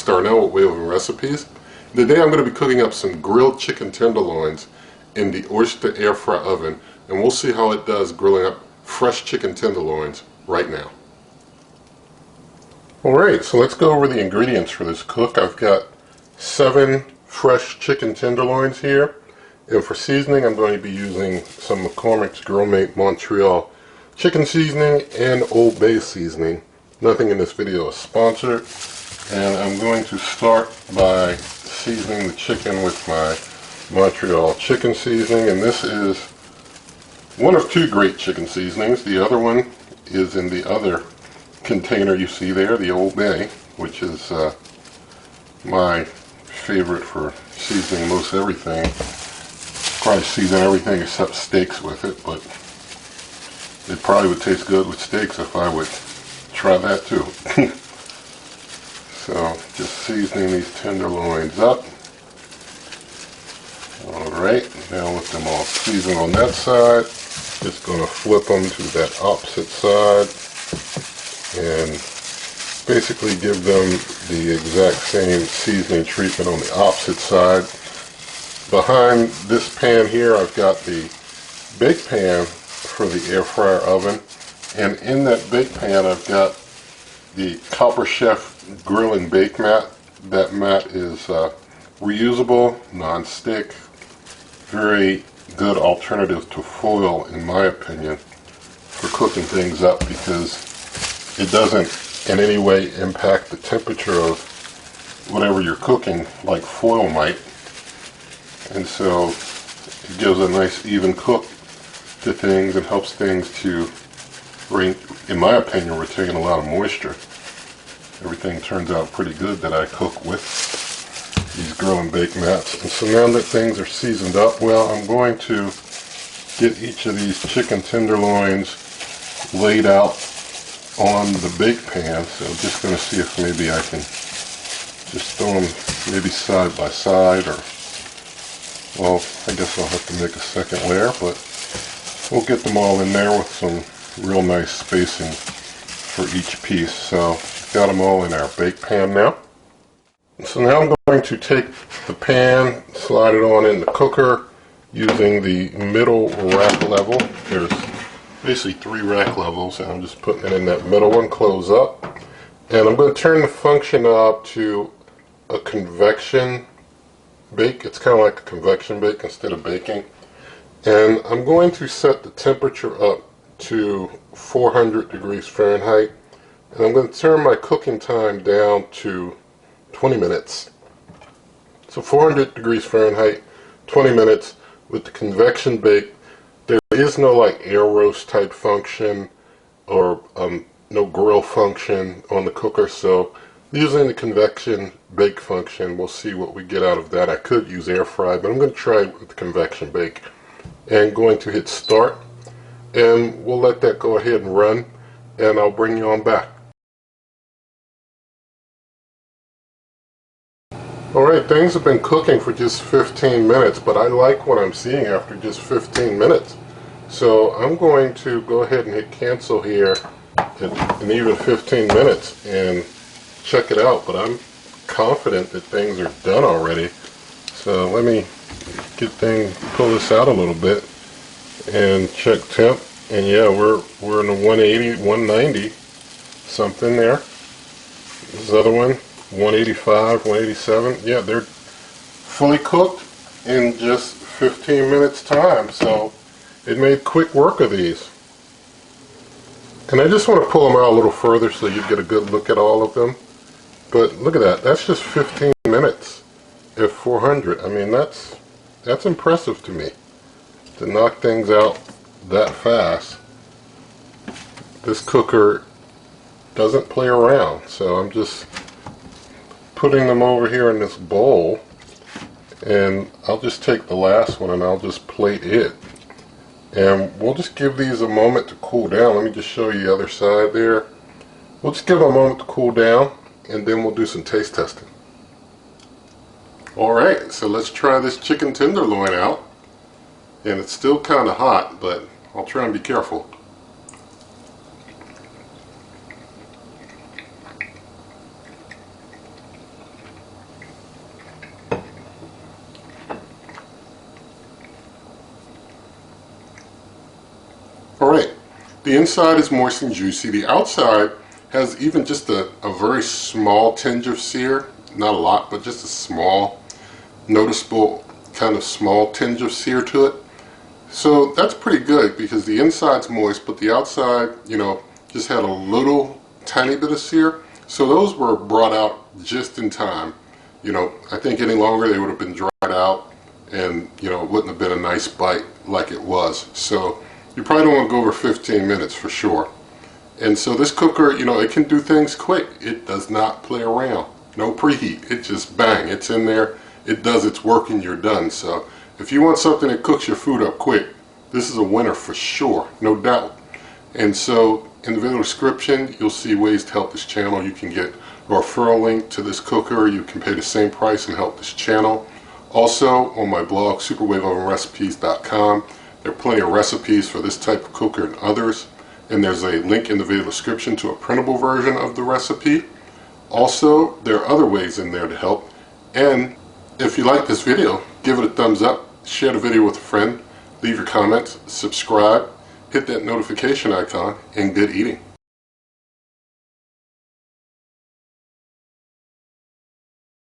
Darnell with Way Over Recipes. Today I'm going to be cooking up some grilled chicken tenderloins in the Oster air fry oven, and we'll see how it does grilling up fresh chicken tenderloins right now. Alright, so let's go over the ingredients for this cook. I've got 7 fresh chicken tenderloins here, and for seasoning I'm going to be using some McCormick's Grill Mate Montreal chicken seasoning and Old Bay seasoning. Nothing in this video is sponsored, and I'm going to start by seasoning the chicken with my Montreal chicken seasoning, and this is one of 2 great chicken seasonings. The other one is in the other container you see there, the Old Bay, which is my favorite for seasoning most everything. Probably season everything except steaks with it, but it probably would taste good with steaks if I would try that too. So just seasoning these tenderloins up. Alright, now with them all seasoned on that side, just going to flip them to that opposite side and basically give them the exact same seasoning treatment on the opposite side. Behind this pan here I've got the bake pan for the air fryer oven, and in that bake pan I've got the Copper Chef grill and bake mat. That mat is reusable, non-stick, very good alternative to foil in my opinion for cooking things up, because it doesn't in any way impact the temperature of whatever you're cooking like foil might, and so it gives a nice even cook to things and helps things to, in my opinion, retain a lot of moisture. Everything turns out pretty good that I cook with these grill and bake mats. And so now that things are seasoned up well, I'm going to get each of these chicken tenderloins laid out on the bake pan. So I'm just going to see if maybe I can just throw them maybe side by side, or, well, I guess I'll have to make a second layer, but we'll get them all in there with some real nice spacing for each piece. So got them all in our bake pan now. So now I'm going to take the pan, slide it on in the cooker using the middle rack level. There's basically 3 rack levels, and I'm just putting it in that middle one, close up. And I'm going to turn the function knob to a convection bake. It's kind of like a convection bake instead of baking. And I'm going to set the temperature up to 400 degrees Fahrenheit. And I'm going to turn my cooking time down to 20 minutes. So 400 degrees Fahrenheit, 20 minutes with the convection bake. There is no like air roast type function or no grill function on the cooker. So using the convection bake function, we'll see what we get out of that. I could use air fry, but I'm going to try it with the convection bake. And going to hit start, and we'll let that go ahead and run, and I'll bring you on back. Alright, things have been cooking for just 15 minutes, but I like what I'm seeing after just 15 minutes. So I'm going to go ahead and hit cancel here in even 15 minutes and check it out, but I'm confident that things are done already. So let me pull this out a little bit and check temp, and yeah, we're in the 180, 190 something there. This other one 185, 187. Yeah, they're fully cooked in just 15 minutes time, so it made quick work of these. And I just want to pull them out a little further so you get a good look at all of them. But look at that, that's just 15 minutes at 400. I mean, that's impressive to me, to knock things out that fast. This cooker doesn't play around, so I'm just putting them over here in this bowl, and I'll just take the last one and I'll just plate it, and we'll just give these a moment to cool down. Let me just show you the other side there. We'll just give them a moment to cool down, and then we'll do some taste testing. Alright, so let's try this chicken tenderloin out. And it's still kind of hot, but I'll try and be careful. The inside is moist and juicy. The outside has even just a very small tinge of sear. Not a lot, but just a small, noticeable kind of small tinge of sear to it. So that's pretty good because the inside's moist, but the outside, you know, just had a little tiny bit of sear. So those were brought out just in time. You know, I think any longer they would have been dried out, and you know, it wouldn't have been a nice bite like it was. So you probably don't want to go over 15 minutes for sure. And so this cooker, you know, it can do things quick. It does not play around. No preheat. It just bang, it's in there, it does its work, and you're done. So if you want something that cooks your food up quick, this is a winner for sure, no doubt. And so in the video description, you'll see ways to help this channel. You can get a referral link to this cooker. You can pay the same price and help this channel. Also, on my blog, superwaveovenrecipes.com, there are plenty of recipes for this type of cooker and others. And there's a link in the video description to a printable version of the recipe. Also, there are other ways in there to help. And if you like this video, give it a thumbs up, share the video with a friend, leave your comments, subscribe, hit that notification icon, and good eating.